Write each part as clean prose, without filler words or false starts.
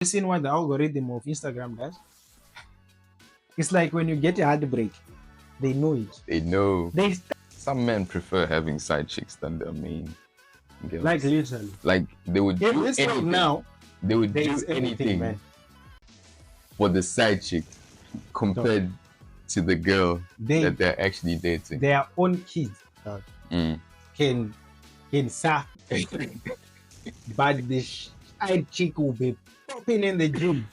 You seen what the algorithm of Instagram does? It's like when you get a heartbreak, they know it. They know. They Some men prefer having side chicks than their main girls. like literally. Like they would In do this anything. world now, They would there do is everything, anything man. for the side chick compared to the girl They that they're actually dating. their own kids Mm. can surf, but the side chick will be popping in the gym.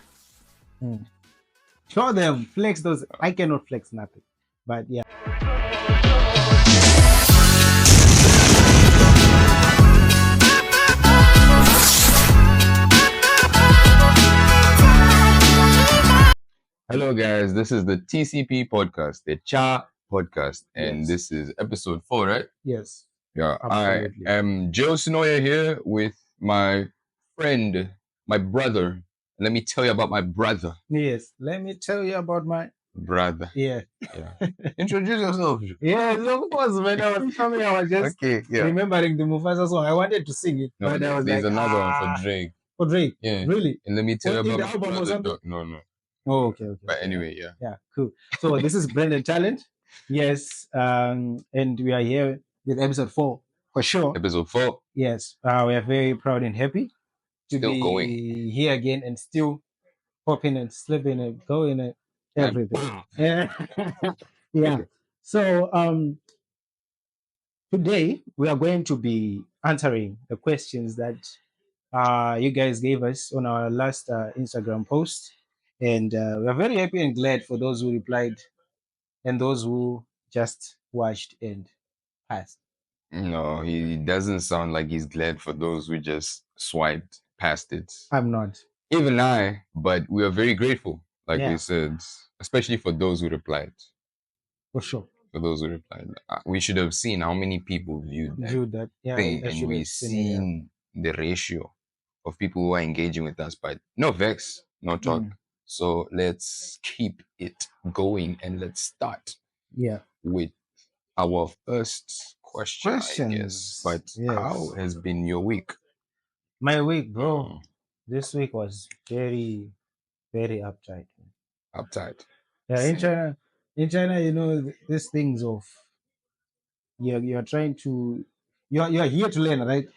Show them, flex those. I cannot flex nothing, but yeah. Hello, guys. This is the TCP podcast, the Cha podcast, and Yes. this is episode 4, right? Yes. Yeah. Absolutely. I am Joe Sinoya here with my friend, my brother. Let me tell you about my brother. Yes. Let me tell you about my Brother. yeah. Introduce yourself. Yes, of course. When I was coming, I was just Okay. Yeah. remembering the Mufasa song. I wanted to sing it, No, but I was there's like, another one for Drake. For Drake. Yeah. Really? And let me tell you In about the my album or brother. something? No. Oh, okay. But anyway, yeah. Yeah, cool. So this is Brandon Talent. Yes, and we are here with episode 4 for sure. Episode 4. Yes, we are very proud and happy to Still be going. here again and still popping and slipping and going and everything. Yeah. So today we are going to be answering the questions that you guys gave us on our last Instagram post, and we are very happy and glad for those who replied and those who just watched and passed. No, he doesn't sound like he's glad for those who just swiped past it. I'm not. Even I, but we are very grateful, like Yeah. we said, especially for those who replied. For sure. For those who replied, we should have seen how many people viewed that thing, I and should we have seen it, yeah. seen the ratio of people who are engaging with us. But no vex, no talk. So let's keep it going and let's start. Yeah. With our first question, I guess. Questions. But Yes. how has been your week? My week, bro. This week was very, very uptight. Uptight. Yeah, in China, you know, these things of you're trying to you're here to learn, right?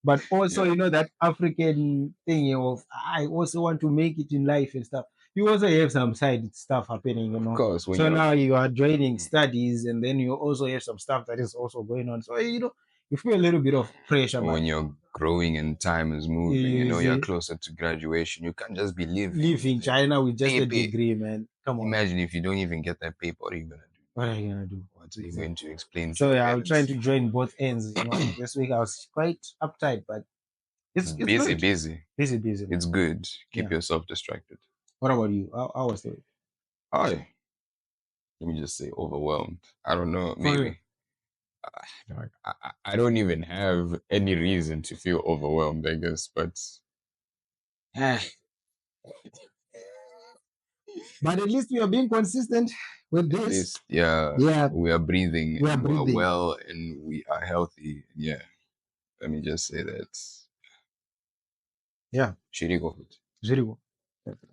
But also, you know, that African thing of I also want to make it in life and stuff. You also have some side stuff happening, you know. Of course. So now you are joining studies, and then you also have some stuff that is also going on. So you know, you feel a little bit of pressure. When you're growing and time is moving, you know, you're closer to graduation. You can't just be living China with just a degree, man. Come on. Imagine if you don't even get that paper. What are you gonna do? What are you gonna do? What are you going to explain? So yeah, I'm trying to join both ends. You know, this week I was quite uptight, but it's busy, good. busy. It's good. Keep yourself distracted. What about you? How was it? Let me just say overwhelmed. I don't know. Maybe. I don't even have any reason to feel overwhelmed, I guess, but but at least we are being consistent with this. At least, yeah, we are breathing, we are well, and we are healthy. Yeah, let me just say that. Yeah, Shirigo.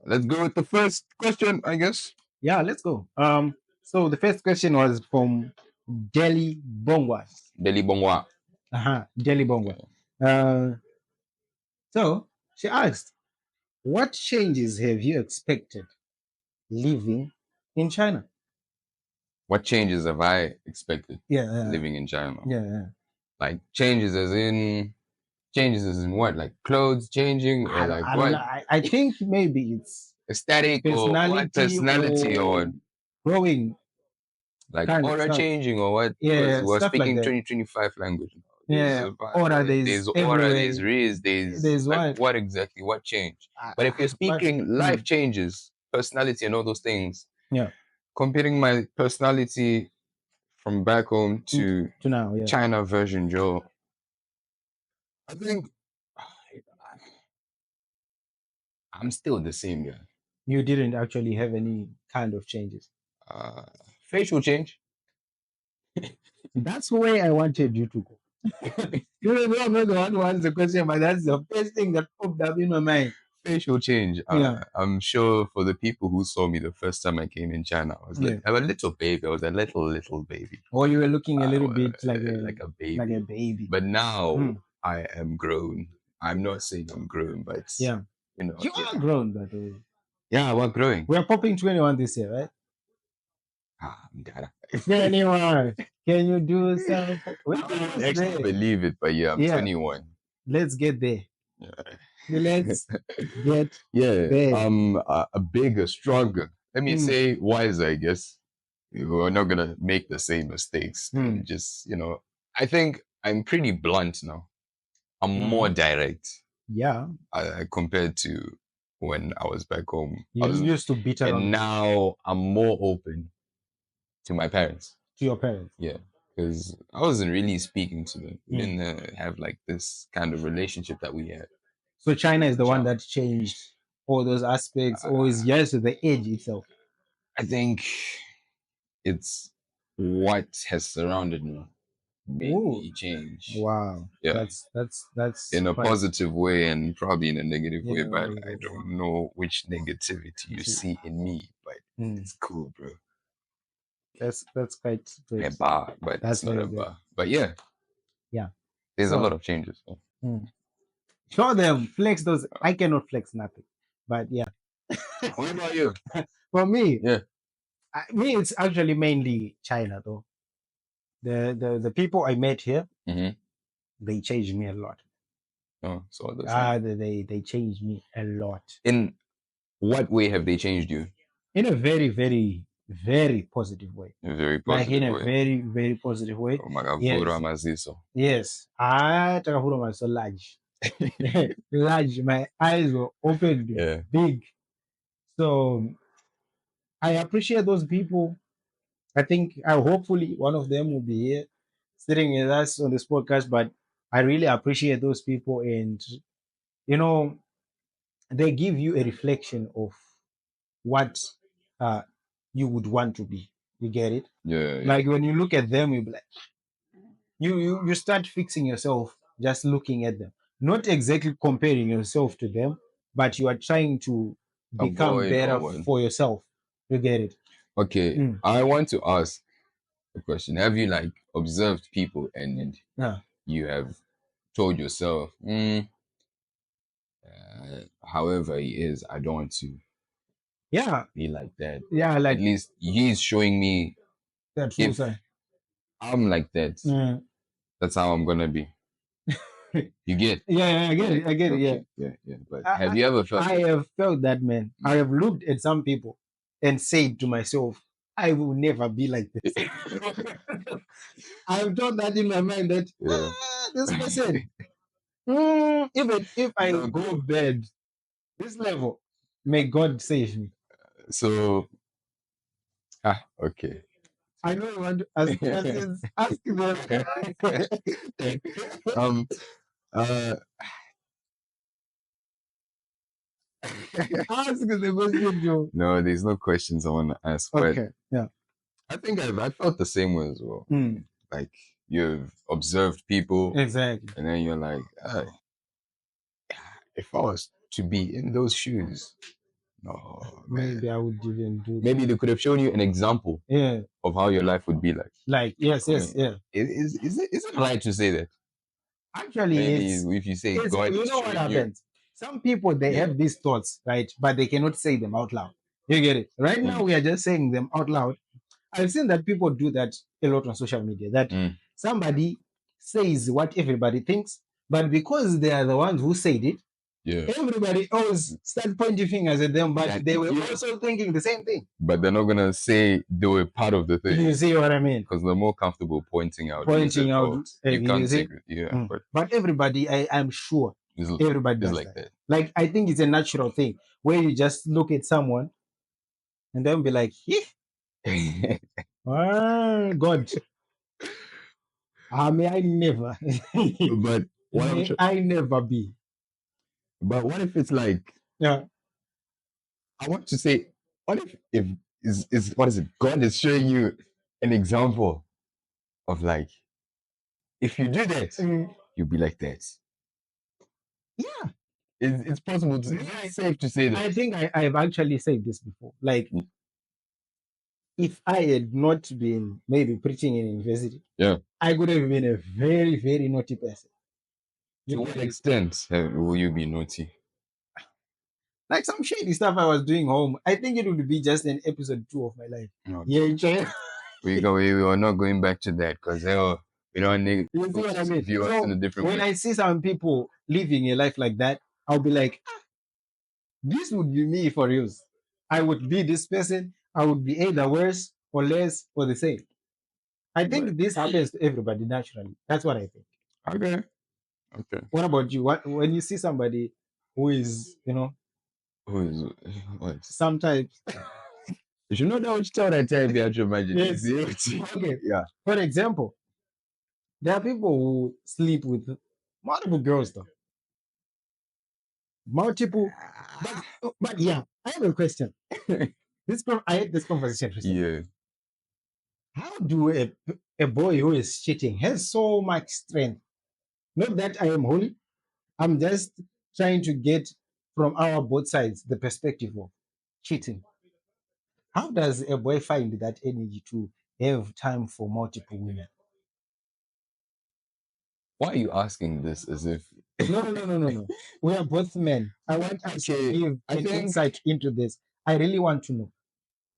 Let's go with the first question, I guess. Yeah, let's go. So the first question was from Delhi Bongwa. Delhi Bongwa. Delhi Bongwa. So she asked, what changes have you expected living in China? What changes have I expected living in China? Yeah. Like changes as in what? Like clothes changing or like what? I think maybe it's aesthetic personality or growing. Like order changing or what? Yeah, we're speaking like 2025 language. Yeah, order, there's order, there's riz, there's like what exactly? What change? But if you're speaking life changes, personality and all those things, comparing my personality from back home to now, China version, Joe, I think I'm still the same guy. You didn't actually have any kind of changes. Facial change. That's where I wanted you to go. You know, I'm not the one who answers the question, but that's the first thing that popped up in my mind. facial change. Yeah. I'm sure for the people who saw me the first time I came in China, I was Yeah. I was a little baby. I was a little baby. Or you were looking a little bit Like a like a baby. baby. But now Mm. I am grown. I'm not saying I'm grown, but Yeah. you know, You are grown, by the way. yeah, we're growing. We are popping 21 this year, right? I'm dada. 21. Can you do some? We're I don't almost actually there. believe it, but yeah, I'm Yeah. 21. Let's get there. Yeah. Let's get Yeah, there. I'm a bigger, stronger. Let me Mm. say wiser, I guess. We're not gonna make the same mistakes and just, I think I'm pretty blunt now. I'm more direct Yeah. compared to when I was back home. You used to beat around And now I'm more open to my parents. to your parents. Yeah, because I wasn't really speaking to them. We didn't have like this kind of relationship that we had. So China is the one that changed all those aspects, or is just the age itself? I think it's what has surrounded me made Ooh. me change. Wow. Yeah, That's in a quite positive way and probably in a negative way, yeah. but I don't know which negativity you See. see in me, but it's cool, bro. That's quite A good. bar, but That's it's not very a good. bar. But yeah, Yeah. there's a So lot of changes. So. show them, flex those. I cannot flex nothing, but yeah. What about you? For me, Yeah. me, it's actually mainly China though. The people I met here, they changed me a lot. Oh, so that's They changed me a lot. in what way have they changed you? In a very, very, very positive way. In a very Like in positive a way. very, very positive way. Oh my God, Yes. Maziso. Yes. I Takahuro was so large. Large. My eyes were opened big. So I appreciate those people. I think hopefully one of them will be here sitting with us on this podcast, but I really appreciate those people, and you know, they give you a reflection of what uh, you would want to be. You get it? Yeah. Like when you look at them, you be like, you start fixing yourself just looking at them, not exactly comparing yourself to them, but you are trying to become Avoid better or for yourself. You get it? okay. I want to ask a question. Have you like observed people and Yeah. you have told yourself, however he is, I don't want to Yeah. be like that. Yeah. Like At least he's showing me that true if side. I'm like that, that's how I'm gonna be. You get? Yeah, I get it. I get it. Yeah. Yeah. But have you ever felt I that? have felt that, man. I have looked at some people and said to myself, I will never be like this. I've thought that in my mind that this person, even if I go bad, this level, may God save me. So okay. I know you want to ask questions. Ask them. um Ask the question, Joe. no, there's no questions I want to ask, but Okay. Yeah. I think I felt the same way as well. Like you've observed people, Exactly. and then you're like, if I was to be in those shoes, no, man. Maybe I would even do. Maybe they could have shown you an example of how your life would be like. Like yes, yeah. Is it right to say that? Actually, Maybe it's if you say God you is know what showing you, happens. Some people they have these thoughts, right? But they cannot say them out loud. You get it? Right now, we are just saying them out loud. I've seen that people do that a lot on social media. That somebody says what everybody thinks, but because they are the ones who said it, everybody else start pointing fingers at them, but they were also thinking the same thing. But they're not gonna say they were part of the thing. You see what I mean? Because they're more comfortable pointing out. You can't see? take it. Yeah, but everybody, I'm sure, everybody does like that. Like I think it's a natural thing where you just look at someone and then be like, God, may I never, but may I never be. But what if it's like, I want to say, what if is what is it? God is showing you an example of like, if you do that, you'll be like that. Yeah. It's possible to. It's safe to say that. I think I've actually said this before. Like, if I had not been maybe preaching in university, Yeah. I could have been a very, very naughty person. To what extent will you be naughty? Like some shady stuff I was doing home. I think it would be just an episode 2 of my life. Okay. Yeah, in China. We are not going back to that because we don't need You see what I mean? view us So in a different when way. I see some people living a life like that, I'll be like, this would be me for reals. I would be this person. I would be either worse or less or the same. I think this happens to everybody naturally. That's what I think. Okay. Okay. What about you? What when you see somebody who is, Who is what? sometimes You should know that what you tell that time about your magic. yes. Okay. Yeah. For example, there are people who sleep with multiple girls though. Multiple, but yeah, I have a question. I had this conversation recently. Yeah. How do a boy who is cheating has so much strength? Not that I am holy. I'm just trying to get from our both sides the perspective of cheating. How does a boy find that energy to have time for multiple women? Why are you asking this as if No. We are both men. I want us to give an insight into this. I really want to know.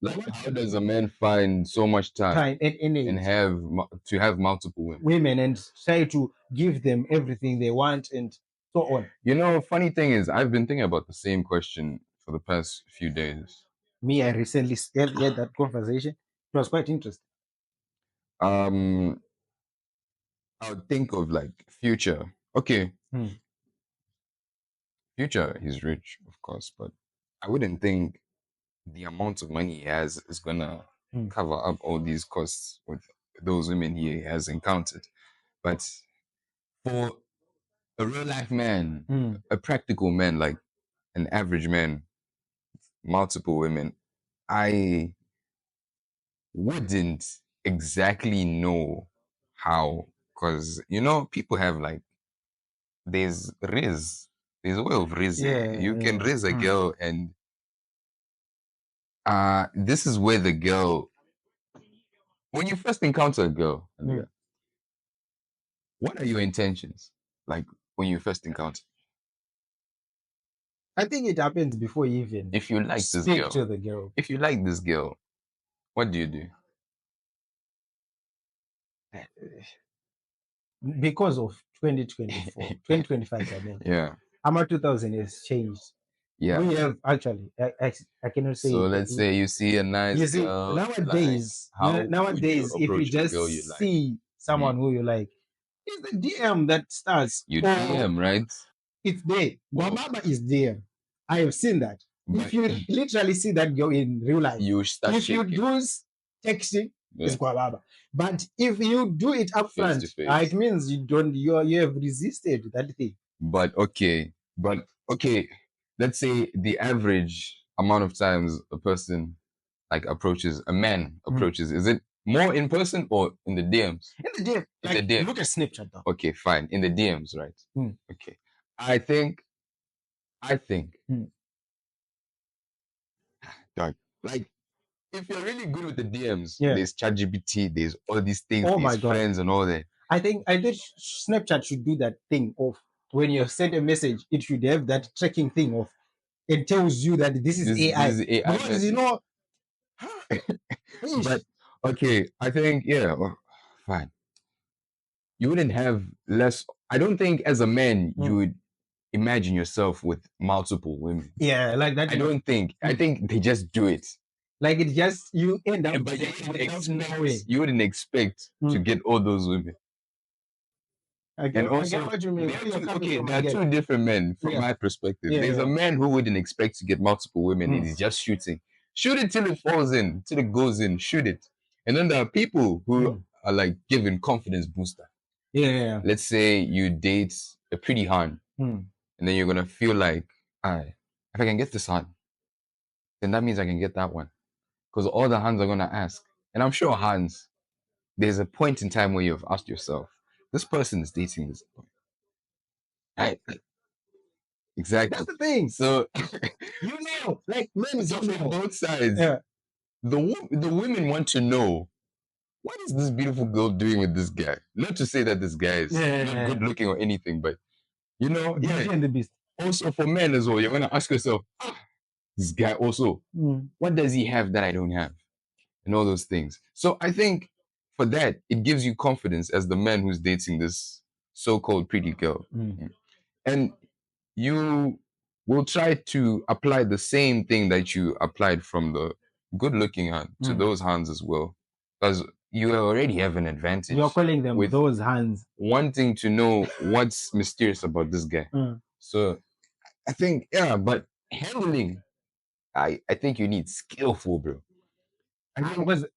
Like, how does a man find so much time And energy and have multiple women? Women and try to give them everything they want and so on. You know, funny thing is, I've been thinking about the same question for the past few days. Me, I recently had that conversation. It was quite interesting. I would think of like Future. Okay, Future, he's rich, of course, but I wouldn't think the amount of money he has is gonna cover up all these costs with those women he has encountered. But for a real life man, a practical man, like an average man, multiple women, I wouldn't exactly know how, because people have like there's a way of raising. Yeah, You can raise a girl, and this is where the girl, when you first encounter a girl, what are your intentions? Like when you first encounter, I think it happens before you even if you like this speak girl, to the girl. if you like this girl, what do you do? Because of 2024, 2025, I mean. Yeah. Our 2000 has changed. Yeah. We have actually, I cannot say. So let's say you see a nice You see, girl. nowadays, Like, nowadays, if you just see someone who you like, it's the DM that starts. You DM, right? It's there. Guamama is there. I have seen that. If you literally see that girl in real life, you start if you do texting, it's Guamama. But if you do it up front, it means you have resisted that thing. But okay, let's say the average amount of times a person like a man approaches, is it more in person or in the DMs? In the DM. In the DM. Look at Snapchat though. Okay, fine. In the DMs, right? Okay. I think dog, like, if you're really good with the DMs, there's ChatGPT, there's all these things, these friends and all that. I think Snapchat should do that thing of when you send a message, it should have that tracking thing of it tells you that this is AI. This is AI because but okay, I think fine. You wouldn't have less. I don't think as a man you would imagine yourself with multiple women. Yeah, like that. I don't think. I think they just do it. Like it just you end up. But you wouldn't expect to get all those women. And also, there are two different men from my perspective. There's a man who wouldn't expect to get multiple women and he's just shooting. Shoot it till it falls in, till it goes in, shoot it. And then there are people who are like giving confidence booster. Yeah. Let's say you date a pretty Han, and then you're gonna feel like, if I can get this Han, then that means I can get that one. Because all the Hans are gonna ask. And I'm sure Hans, there's a point in time where you've asked yourself, this person is dating this boy. Right? Exactly. That's the thing. So like men so don't from know. both sides, Yeah. the women want to know, what is this beautiful girl doing with this guy? Not to say that this guy is not good looking or anything, but Beauty and the Beast. Also for men as well, you're gonna ask yourself, this guy also, what does he have that I don't have? And all those things. So I think for that, it gives you confidence as the man who's dating this so-called pretty girl. And you will try to apply the same thing that you applied from the good-looking hand to those hands as well. Because you already have an advantage. You're calling them with those hands. wanting to know what's mysterious about this guy. So I think, but handling, I think you need skillful, bro. I think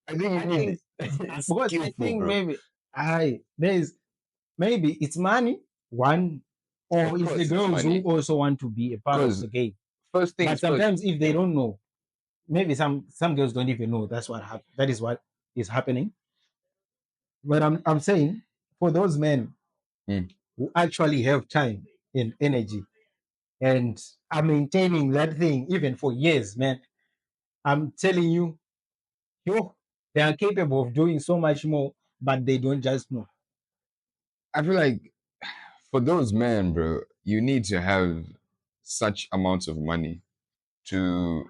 you need Because I skillful, think bro. maybe it's money, one, or Of it's the course, girls who money. also want to be a part of 'Cause the game. first But things first. sometimes if they don't know, maybe some girls don't even know that is what is happening. But I'm saying for those men who actually have time and energy and are maintaining that thing even for years, man, I'm telling you, they are capable of doing so much more, but they don't just know. I feel like for those men, bro, you need to have such amounts of money to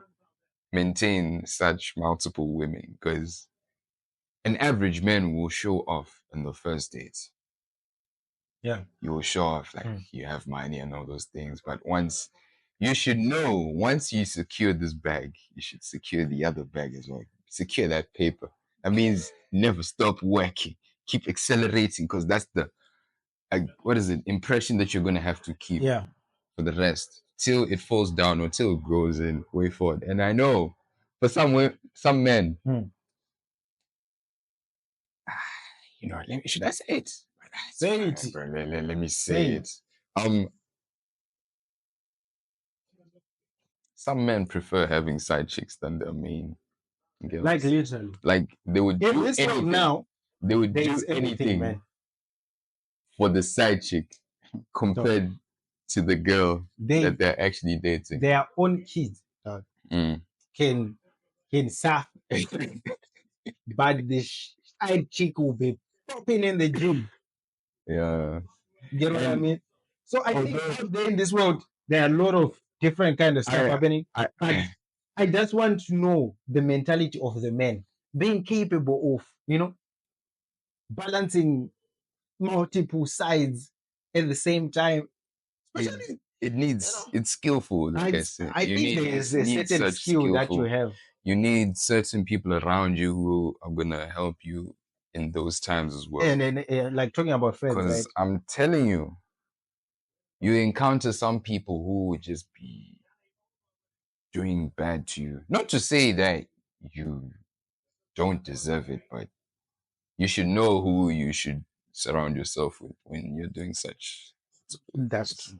maintain such multiple women, because an average man will show off in the first date. Yeah. You will show off like you have money and all those things. But once you should know, once you secure this bag, you should secure the other bag as well. Secure that paper. That means never stop working. Keep accelerating, because that's the what is it? Impression that you're gonna have to keep for the rest till it falls down or till it grows in way forward. And I know for some men, should I say it? Say it. Bro. Let me say it. Some men prefer having side chicks than their main girls. Like literally. Like they would In do this world anything. now, They would there do is everything, anything man. for the side chick compared to the girl that they're actually dating. Their own kids can surf, but the side chick will be popping in the gym. Yeah. You know what I mean? So I think out there in this world, there are a lot of different kind of stuff happening. But I just want to know the mentality of the men being capable of, balancing multiple sides at the same time. Especially, it's skillful. Like I said, I think there is a certain skill that you have. You need certain people around you who are gonna help you in those times as well. And then, like talking about friends, right? Because I'm telling you, you encounter some people who would just be doing bad to you. Not to say that you don't deserve it, but you should know who you should surround yourself with when you're doing such. That's true.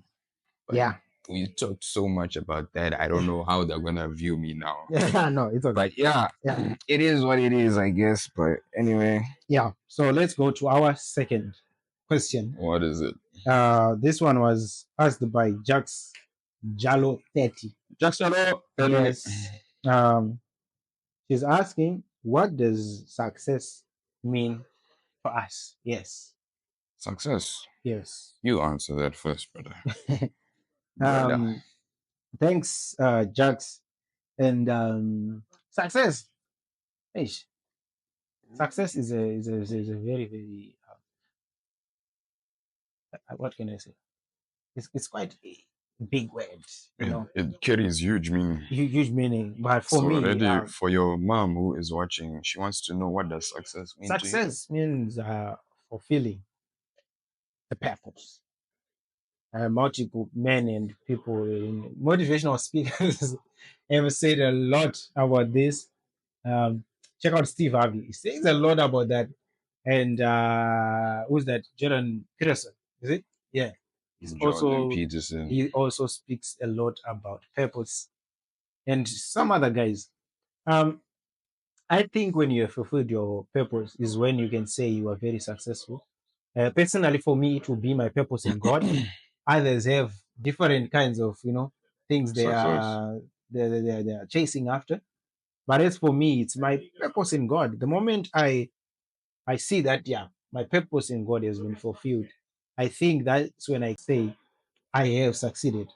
But we talked so much about that. I don't know how they're gonna view me now. No, it's okay. But it is what it is, I guess. But anyway. Yeah. So let's go to our second question. What is it? This one was asked by Jax Jalo 30. Jax Jalo. Yes. She's asking, what does success mean for us? Yes. Success. Yes. You answer that first, brother. Thanks, Jax. And success. Ish. Success is a very, very what can I say? It's quite a big word, It carries huge meaning. Huge meaning. But for me, already for your mom who is watching, she wants to know, what does success mean to you? Success means fulfilling the purpose. Multiple men and people, motivational speakers have said a lot about this. Check out Steve Harvey. He says a lot about that. And who's that? Jordan Peterson, is it? Yeah. Peterson. He also speaks a lot about purpose, and some other guys. I think when you have fulfilled your purpose is when you can say you are very successful. Personally, for me, it will be my purpose in God. Others have different kinds of things Success. they are chasing after. But as for me, it's my purpose in God. The moment I see that, yeah, my purpose in God has been fulfilled, I think that's when I say I have succeeded.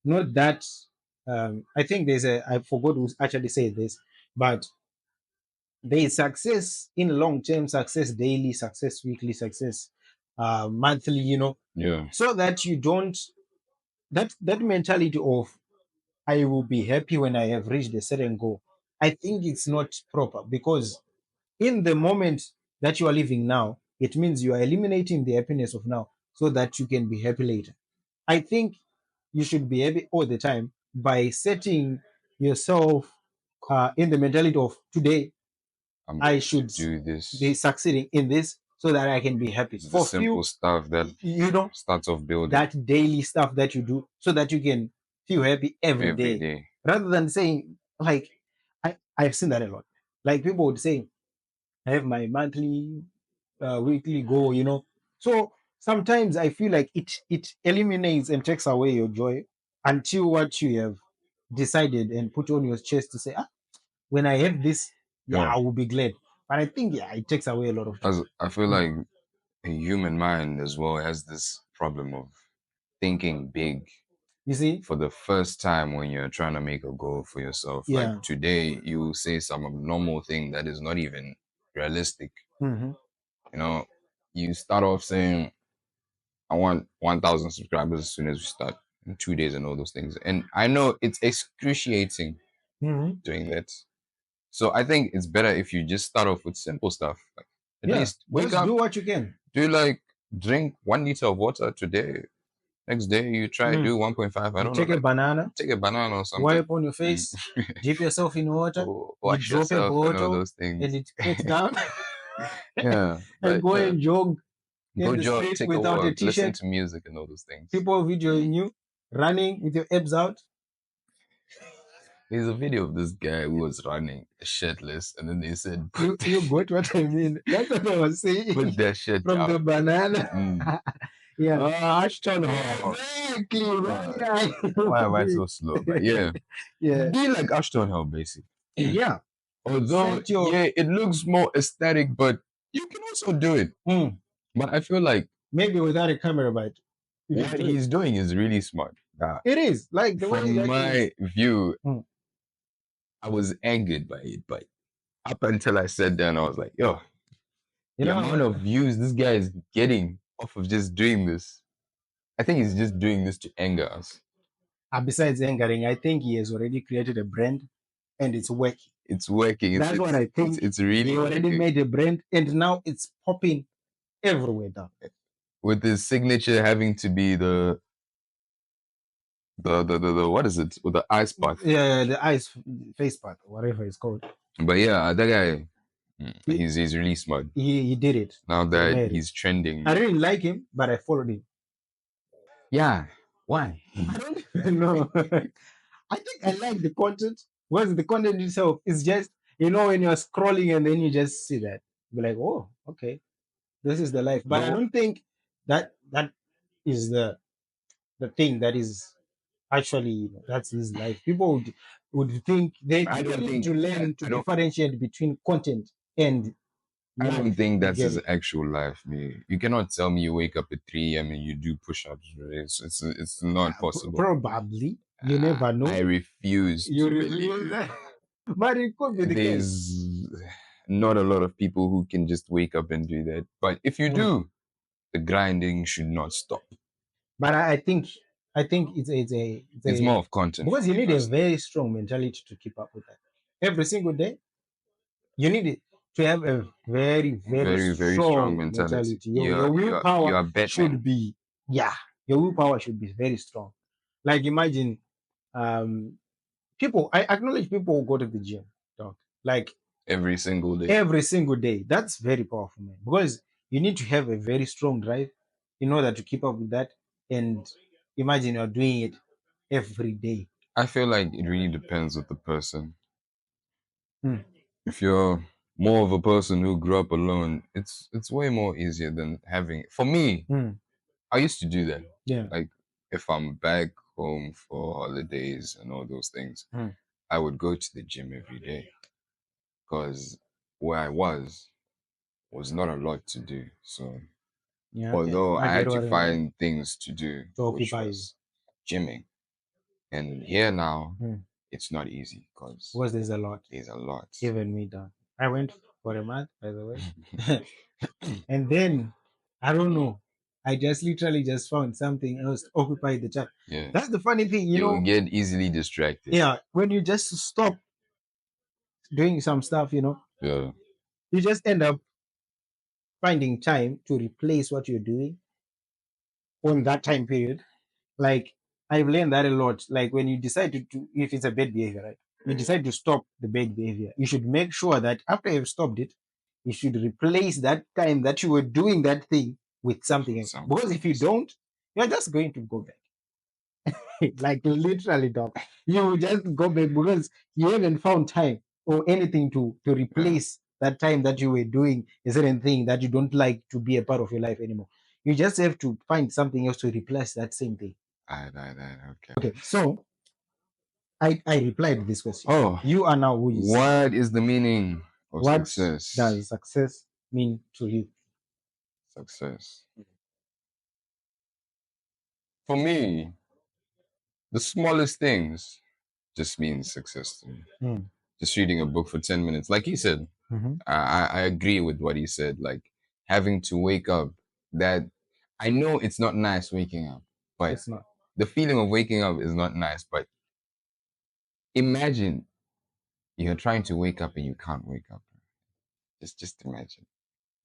Not that I think I forgot who actually said this, but there is success in long term, success daily, success weekly, success monthly, Yeah. so that you don't that mentality of I will be happy when I have reached a certain goal. I think it's not proper because in the moment that you are living now, it means you are eliminating the happiness of now so that you can be happy later. I think you should be happy all the time by setting yourself in the mentality of today, I'm I going to should do be this. succeeding in this so that I can be happy. It's the For simple few, stuff that you know, starts off building that daily stuff that you do so that you can feel happy every every day day. rather than saying, like, I've seen that a lot. Like people would say, I have my monthly, weekly goal, So sometimes I feel like it eliminates and takes away your joy until what you have decided and put on your chest to say, when I have this, yeah, Yeah. I will be glad. But I think, yeah, it takes away a lot of joy. As I feel Mm. like a human mind as well has this problem of thinking big You see? for the first time when you're trying to make a goal for yourself. Like Yeah. today, you say some abnormal thing that is not even realistic. Hmm. You know, you start off saying, I want 1,000 subscribers as soon as we start in 2 days and all those things. And I know it's excruciating Hmm. doing that. So I think it's better if you just start off with simple stuff. Like at Yeah. least wake Just do up, what you can. do like drink 1 liter of water today. Next day you try Mm. do 1.5. I You don't know, take a like banana, take a banana or something. wipe on your Mm. face, dip yourself in water, you Wash drop a yourself and all bottle, those things. and it gets down, Yeah, and but go yeah, and jog in go the jog, street take a without a walk, listen t-shirt. to music and all those things. People videoing you running with your abs out. There's a video of this guy who was running shirtless, and then they said, You got what I mean? That's what I was saying. put that shit From the down." banana. Mm. Yeah. Ashton Hall. Exactly. Uh, That why am I guy. so slow? But yeah, Yeah. be like Ashton Hall, basically. Yeah. Although, Set your yeah, it looks more aesthetic, but you can also do it. mm, But I feel like maybe without a camera, but you should what do it. he's doing is really smart. It is like the way From that is. my view, Mm. I was angered by it, but up until I sat down, I was like, yo, You the amount know, of views this guy is getting off of just doing this, I think he's just doing this to anger us. besides angering, I think he has already created a brand and it's working. It's working. That's what I think. It's He really already working. made a brand and now it's popping everywhere down. With his signature having to be the what is it? With the ice path. Yeah, the ice face part, whatever it's called. But yeah, that guy, He, he's really smart. he did it. Now He that made it. he's trending. I didn't like him, but I followed him. Yeah. Why? I don't even know. I think I like the content because the content itself is just, when you're scrolling and then you just see that. Be like, oh, okay, this is the life. But I No, don't think that is the thing that is actually, that's his life. People would think they I people don't need think to learn to I don't differentiate between content and I don't life. think You that's get his it? actual life, me. You cannot tell me you wake up at 3 a.m. and you do push-ups. It's not possible. Probably. You never I know. refuse You to refuse believe. that. But it could be the case. There's not a lot of people who can just wake up and do that. But if you Mm. do, the grinding should not stop. But I think it's It's a more of content for because you me need a personally. very strong mentality to keep up with that. Every single day, you need it to have a very, very Very, very strong strong mentality. mentality. Your You're willpower a Batman. should be, yeah, your willpower should be very strong. Like imagine people, I acknowledge people who go to the gym, dog. Like Every single day. every single day. That's very powerful, man. Because you need to have a very strong drive in order to keep up with that. And imagine you're doing it every day. I feel like it really depends with the person. Hmm. If you're more of a person who grew up alone, it's way more easier than having. For me, Hmm. I used to do that. Yeah. Like if I'm back home for holidays and all those things, I would go to the gym every day because where I was not a lot to do. So Yeah, okay. although I I get had to what you mean. find things to do, To which occupy you. was gymming, and here now it's not easy because Because there's a lot. there's a lot. Even me down. I went for a month, by the way. And then I don't know. I just literally just found something else to occupy the time. Yeah, That's the funny thing, you you'll know. get easily distracted. Yeah, when you just stop doing some stuff, you know, Yeah, you just end up finding time to replace what you're doing on that time period. Like I've learned that a lot. Like when you decide to if it's a bad behavior, right? You decide to stop the bad behavior. You should make sure that after you've stopped it, you should replace that time that you were doing that thing with something else. Because if you don't, you're just going to go back. Like literally, dog. You will just go back because you haven't found time or anything to replace that time that you were doing a certain thing that you don't like to be a part of your life anymore. You just have to find something else to replace that same thing. okay. Okay, so I replied this question. Oh, You are now who you see. what is the meaning of What success? does success mean to you? Success. For me, the smallest things just means success to me. Just reading a book for 10 minutes. Like he said, I agree with what he said. Like having to wake up, that I know it's not nice waking up, but It's not. the feeling of waking up is not nice. But imagine you're trying to wake up and you can't wake up. Just imagine.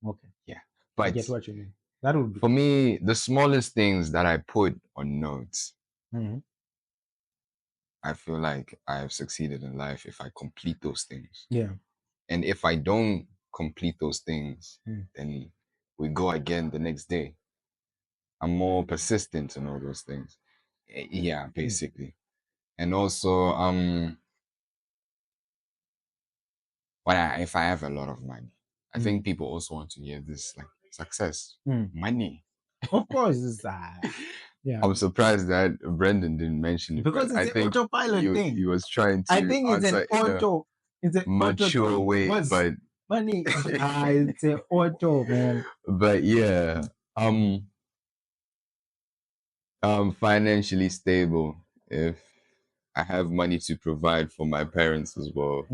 Okay. Yeah. I But get what you mean. That would be. for me, the smallest things that I put on notes, I feel like I have succeeded in life if I complete those things. Yeah. And if I don't complete those things, then we go again the next day. I'm more persistent in all those things. Yeah, basically. And also, if I have a lot of money, I think people also want to hear this, like success, money. Of course, it's yeah. I'm surprised that Brendan didn't mention it, Because but I it's an think autopilot thing. he was trying I to think it's an answer in a auto. It's an auto mature thing. way, Because but money, it's an auto, man. but yeah, financially stable. If I have money to provide for my parents as well,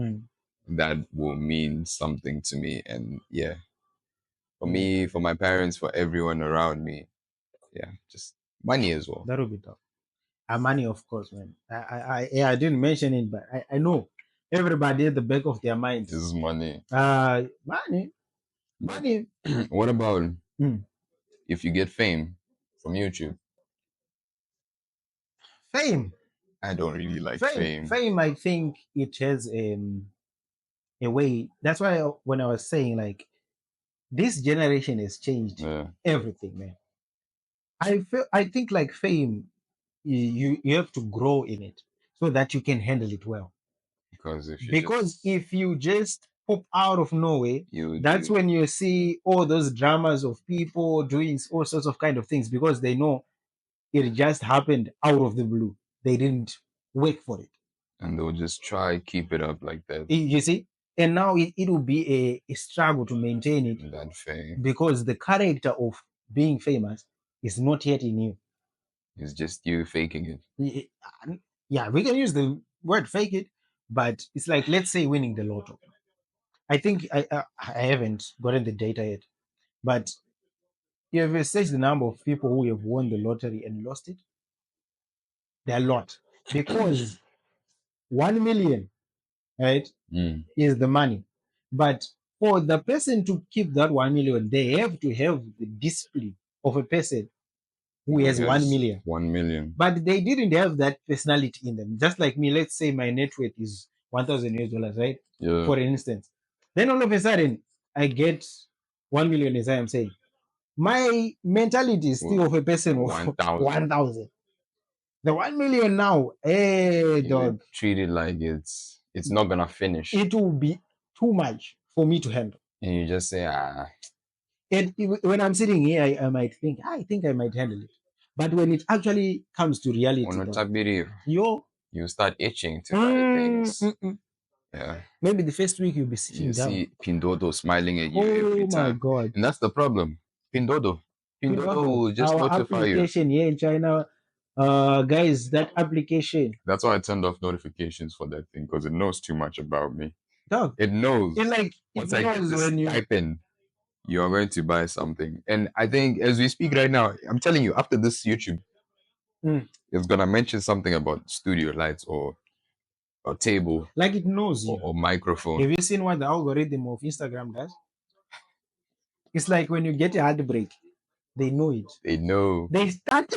that will mean something to me. And yeah, for me, for my parents, for everyone around me, yeah, just money as well. That will be tough. Money, of course, man. I didn't mention it, but I know everybody at the back of their minds. This is money. Money. What about if you get fame from YouTube? Fame. I don't really like fame. Fame, I think it has a way. That's why when I was saying like this generation has changed everything, man. I think like fame, you have to grow in it so that you can handle it well. Because if you just pop out of nowhere, that's when you see all those dramas of people doing all sorts of kind of things because they know it just happened out of the blue. They didn't work for it. And they'll just try keep it up like that. You see? And now it will be a struggle to maintain it that fame. Because the character of being famous is not yet in you. It's just you faking it. Yeah, we can use the word fake it, but it's like, let's say, winning the lotto. I think I haven't gotten the data yet, but you have assessed the number of people who have won the lottery and lost it. There are a lot because 1 million, right, is the money. But for the person to keep that 1 million, they have to have the discipline of a person who has 1 million. 1 million. But they didn't have that personality in them. Just like me, let's say my net worth is $1,000, right? Yeah. For instance. Then all of a sudden, I get 1 million, as I am saying. My mentality is still of a person of 1,000. The 1 million now, hey, dog. Treat it like it's not gonna finish. It will be too much for me to handle. And you just say, And when I'm sitting here, I might think, I think I might handle it. But when it actually comes to reality, though, Unotabiri, yo, you start itching to buy things. Yeah. Maybe the first week you'll be You sitting down. see Pindodo smiling at you every Oh my time. God. And that's the problem. Pindodo. Pindodo Pindodo, will just our notify you. application here in China, guys, that application, That's why I turned off notifications for that thing because it knows too much about me. dog, It knows. it Once I get knows this when you. stipend, you are going to buy something. And I think as we speak right now, I'm telling you, after this YouTube, Mm. it's gonna mention something about studio lights or a table Like it knows you. or microphone. Have you seen what the algorithm of Instagram does? It's like when you get a heartbreak, they know it. They know. They start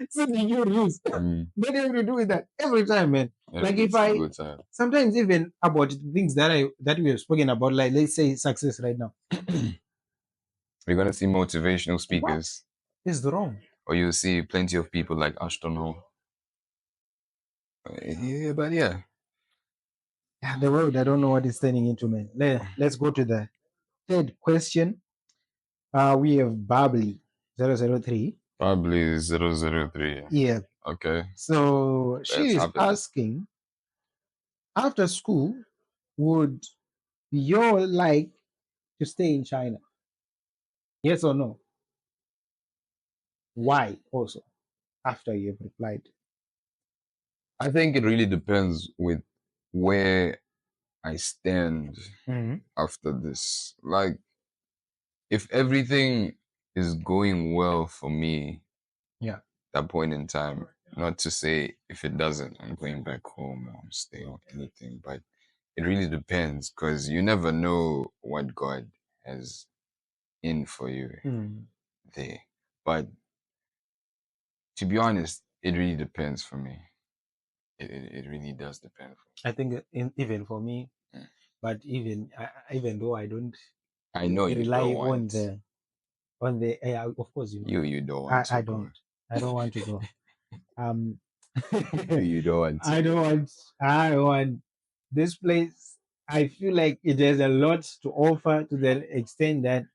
sending you reels. They have to do with that every time, man. Like if I sometimes even about things that we have spoken about, like let's say success right now. We're gonna see motivational What speakers, is wrong? or you'll see plenty of people like Ashton Hall. Yeah, but yeah, Yeah, the world, I don't know what it's turning into, man. Let's go to the third question. We have Bubbly 003. probably 003. Yeah. Okay, So she let's is have it. asking, after school, would you like to stay in China? Yes or no? Why also? After you have replied. I think it really depends with where I stand after this. Like, if everything is going well for me, Yeah. that point in time, not to say if it doesn't, I'm going back home or stay or anything, but it really depends because you never know what God has in for you there. But to be honest, it really depends for me. It really does depend. I think even for me, but even though I don't I know you rely don't want. on the of course You don't want to I go. don't want to go. Um, You don't want to. I want this place. I feel like it has a lot to offer to the extent that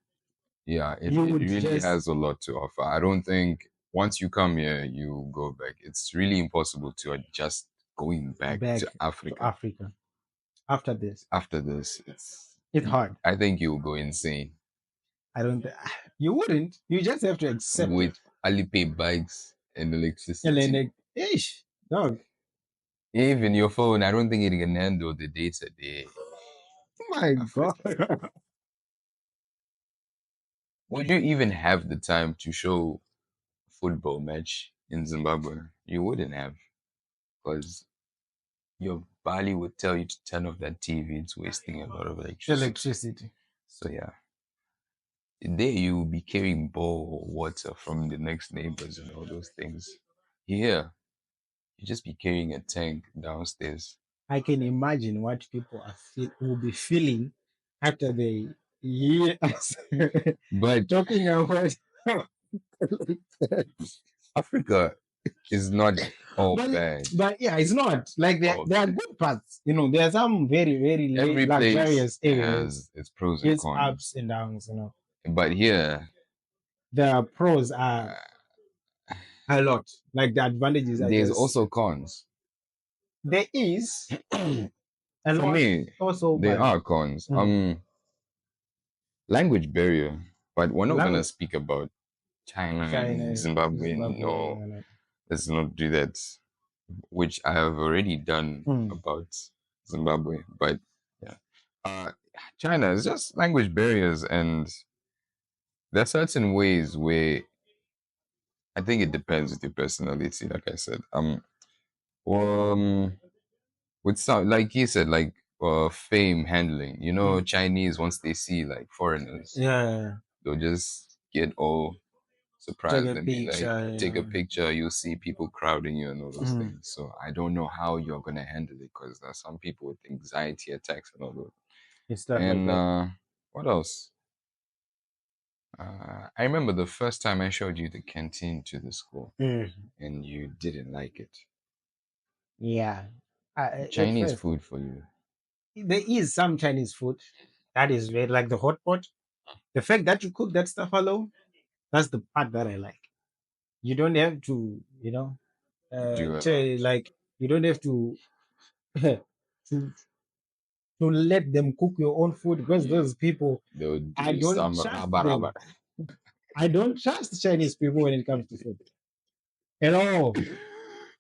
Yeah, you it would really just has a lot to offer. I don't think once you come here, you go back. It's really impossible to adjust going back back to to Africa. Africa after this. After this, It's hard. I think you'll go insane. I don't. You wouldn't. You just have to accept With it. Alipay bikes and And electricity. then, ish, dog. Even your phone, I don't think it can handle the data there. My God. Would you even have the time to show football match in Zimbabwe? You wouldn't have, because your body would tell you to turn off that TV. It's wasting a lot of electricity. So yeah, there you will be carrying bowl water from the next neighbors and all those things. Here, you just be carrying a tank downstairs. I can imagine what people will be feeling after they hear us But talking about Africa is not all but, bad. but yeah, it's not like there, All there are bad. good parts. You know, there are some very, very Every place luxurious areas. has its pros and It's cons. ups and downs, you know. But here, The pros are a lot. Like the advantages are there's just also cons. there is a For lot me, also, there but are cons. Language barrier, but we're not gonna language, speak about China and China, Zimbabwe. Zimbabwe, No, let's not do that. Which I have already done about Zimbabwe. But yeah, China is just language barriers, and there are certain ways where I think it depends with your personality. Like I said, um, with some, like he said, like fame handling. You know, Chinese once they see like foreigners, yeah, they'll just get all take surprised a and be like, picture, take a picture. You'll see people crowding you and all those mm, things. So I don't know how you're gonna handle it because there's some people with anxiety attacks and all that. and stuff like And that. what else? I remember the first time I showed you the canteen to the school, and you didn't like it. Yeah, at Chinese first food for you. there is some Chinese food that is very like the hot pot. The fact that you cook that stuff alone, that's the part that I like. You don't have to, like you don't have to to to let them cook your own food because those people, They'll do I don't some trust rubber them. rubber. I don't trust Chinese people when it comes to food at all.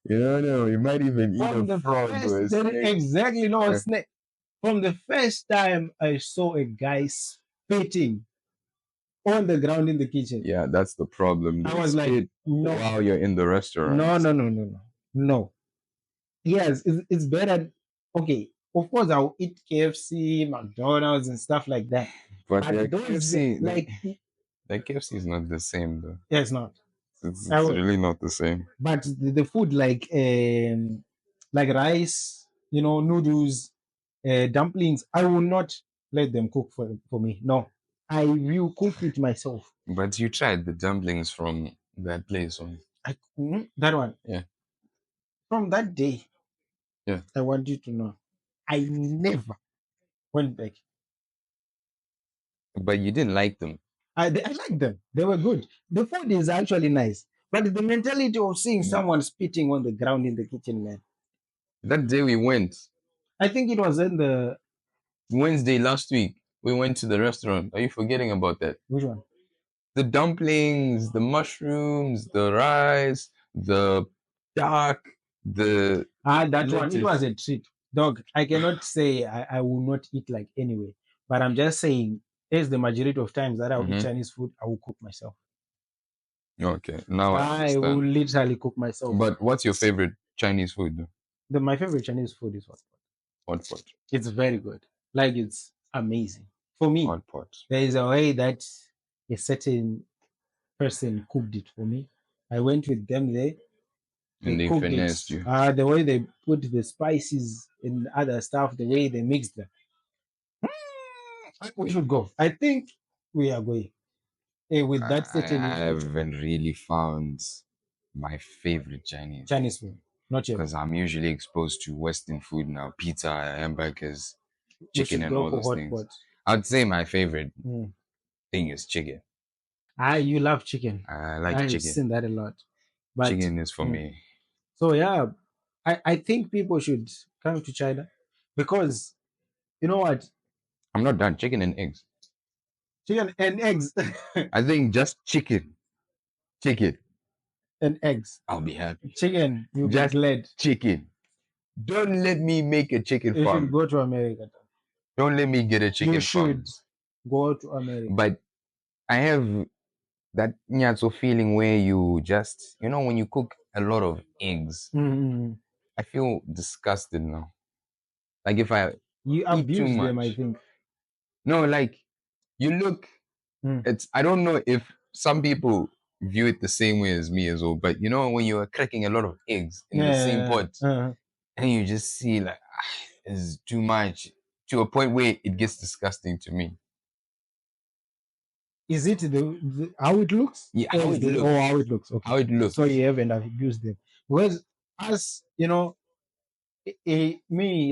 You don't know. You might even eat From a the frog or a first, snake. exactly, no snake. From the first time I saw a guy spitting on the ground in the kitchen, Yeah, that's the problem. I They was like, spit no, while you're in the restaurant. no, no, no, no, no, no. Yes, it's better. Okay, of course I'll eat KFC, McDonald's, and stuff like that. But But those like, the KFC is not the same though. yeah, it's not. I It's will, really not the same. but the food like rice, noodles, dumplings, I will not let them cook for me. No, I will cook it myself. But you tried the dumplings from that place on. That one. Yeah. From that day, Yeah. I want you to know, I never went back. But you didn't like them. I like them. They were good. The food is actually nice. But the mentality of seeing someone spitting on the ground in the kitchen, man. That day we went, I think it was in the Wednesday last week, we went to the restaurant. Are you forgetting about that? which one? The dumplings, the mushrooms, the rice, the duck, the That one. It lettuce. was a treat. Dog, I cannot say I will not eat like anyway. But I'm just saying, there's the majority of times that I'll eat Chinese food, I will cook myself. Okay, now I I will understand. literally cook myself. But what's your favorite Chinese food? My favorite Chinese food is hot pot. Hot pot. It's very good. Like it's amazing. For me, Hot pot. there is a way that a certain person cooked it for me. I went with them there. And They they cooked it. finessed you. The way they put the spices and other stuff, the way they mixed them. We should go. I think we are going. With that I certain haven't really found my favorite Chinese food. Not yet. because I'm usually exposed to Western food now, pizza, hamburgers, We chicken, should and go all for those hot things. pot. I'd say my favorite Mm. thing is chicken. You love chicken. I like I've chicken. seen that a lot. But Chicken is for me. so yeah, I think people should come to China because you know what? I'm not done. Chicken and eggs. Chicken and eggs. I think just chicken. Chicken. And eggs. I'll be happy. Chicken, you'll Just be glad. chicken. Don't let me make a chicken You farm. should go to America. Don't let me get a chicken You farm. should go to America. But I have that nyatso feeling where you just, when you cook a lot of eggs, I feel disgusted now. Like if I You eat too abuse much. them, I think. No, like you look, I don't know if some people view it the same way as me as well, but when you are cracking a lot of eggs in the same pot and you just see like, it's too much to a point where it gets disgusting to me. Is it how it looks? Yeah, how it looks. Oh, how it looks. Okay. How it looks. So you haven't abused them. Because as me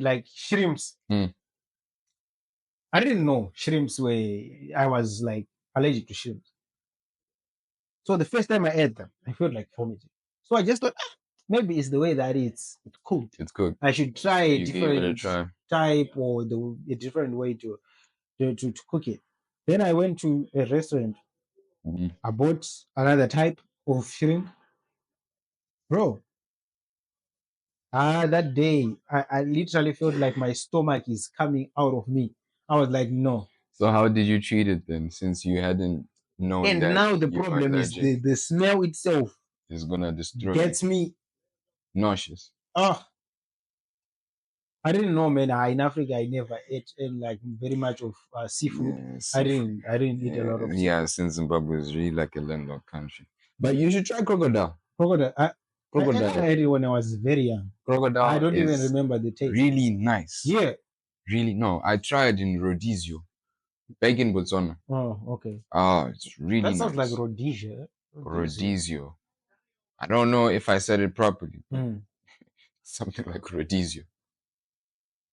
like shrimps. I didn't know shrimps were. I was like allergic to shrimps. So the first time I ate them, I felt like vomiting. So I just thought maybe it's the way that it's cooked. It's cooked. I should try a You gave it a different try. type or a different way to cook it. Then I went to a restaurant. I bought another type of shrimp. Bro, that day, I literally felt like my stomach is coming out of me. I was like, no. So how did you treat it then, since you hadn't known And that now the you are problem is allergic? the smell itself Is gonna destroy gets you. me Nauseous. Oh, I didn't know, man. In Africa, I never ate like very much of seafood. Yeah, I seafood. didn't eat a lot of seafood. Yeah, since Zimbabwe is really like a landlocked country. But you should try crocodile. Crocodile. I Crocodile. ate it when I was very young. Crocodile I don't even is remember the taste. really nice. Yeah. Really, no. I tried in Rhodesia, back in Botswana. Oh, okay. It's really That nice. sounds like Rhodesia. Rhodesia. I don't know if I said it properly. Something like Rhodesia.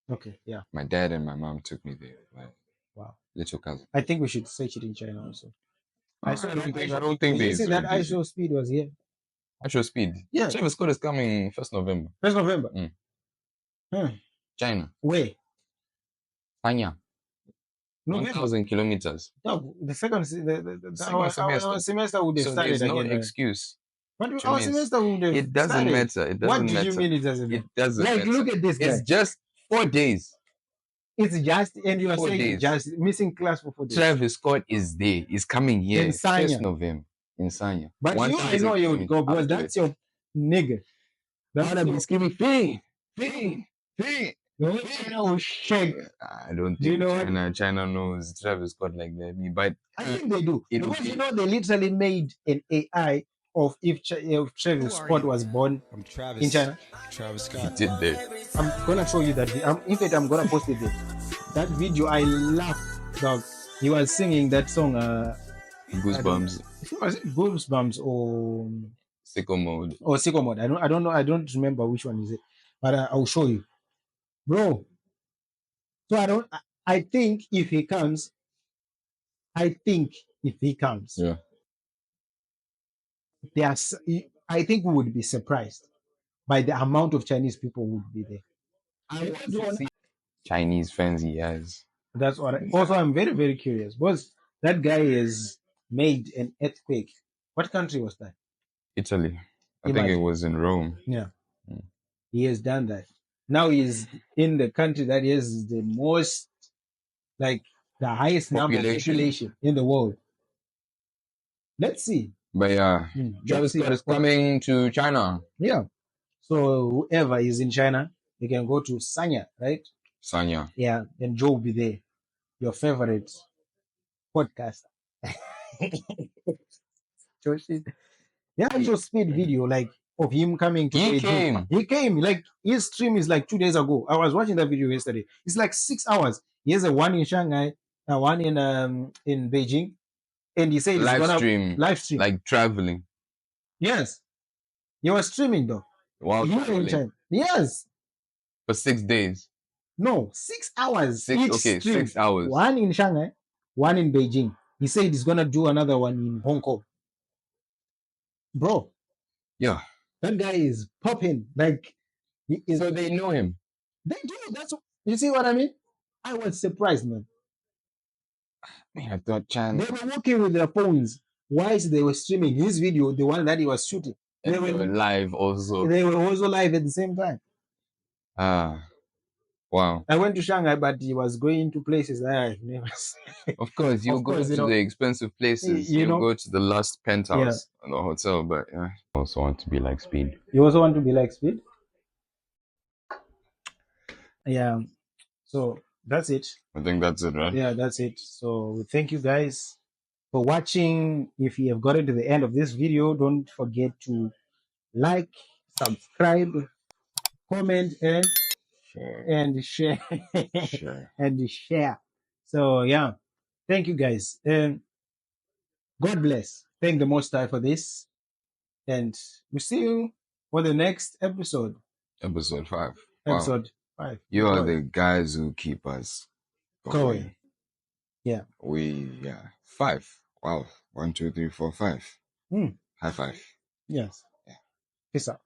Okay, yeah. My dad and my mom took me there. Like, wow. Little cousin. I think we should search it in China also. I don't think they. You see that ISO speed was here. Actual speed. Yeah. Travis Scott is coming 1st November. 1st November. China. Where? China. November. 1,000 kilometers. No, the second semester. Our semester would have started there's no again. excuse. But our semester would have It doesn't started. matter. It doesn't What matter. do you mean it doesn't matter? It doesn't like, matter. look at this guy. It's just 4 days. It's just, and you are 4 saying days. just missing class for 4 days. Travis Scott is there. He's coming here. In Sanya. 1st November. In Sanya. But you, I know you would go because that's your nigga. That's be screaming, Fee! Fee! Fee! No, China will shake. I don't think China knows Travis Scott like that. But I think they do. Because they literally made an AI of if Travis Scott was born in China. Travis Scott. He did that. I'm gonna show you that. In fact, I'm gonna post it there. That video, I laughed, dog. He was singing that song. Goosebumps. Was it Goosebumps or Sicko Mode? Or Sicko Mode. I don't know. I don't remember which one is it. But I'll show you, bro. So I think if he comes, yeah, I think we would be surprised by the amount of Chinese people who would be there. I want to see Chinese fans he has. That's what. Also, I'm very, very curious because that guy has made an earthquake. What country was that? Italy. I think it was in Rome. Yeah. He has done that. Now he's in the country that is the most, the highest number of population in the world. Let's see. But yeah, Travis Scott is coming to China. Yeah. So whoever is in China, you can go to Sanya, right? Sanya. Yeah. And Joe will be there. Your favorite podcaster. Yeah, actual speed video of him coming to Beijing. He came. His stream is 2 days ago. I was watching that video yesterday. It's 6 hours. He has a one in Shanghai, one in Beijing, and he said live stream, like traveling. Yes, he was streaming though. While traveling. In China. Yes. For 6 days. No, 6 hours. 6 hours. One in Shanghai, one in Beijing. He said he's gonna do another one in Hong Kong. Bro. Yeah. That guy is popping. So they know him. They do. You see what I mean? I was surprised, man. I thought China. They were working with their phones whilst they were streaming his video, the one that he was shooting. They were live also. They were also live at the same time. Wow. I went to Shanghai, but he was going to places that I've never seen. Of course, you go to the expensive places. You go to the last penthouse in the hotel, but yeah. I also want to be like Speed. You also want to be like Speed? Yeah. So that's it. I think that's it, right? Yeah, that's it. So thank you guys for watching. If you have gotten to the end of this video, don't forget to like, subscribe, comment, and share. And share. So yeah, thank you guys, and God bless. Thank the Most High for this, and we'll see you for the next episode. Episode 5. Episode 5. You are the guys who keep us going. Yeah. 5. Wow. 1, 2, 3, 4, 5. High five. Yes. Yeah. Peace out.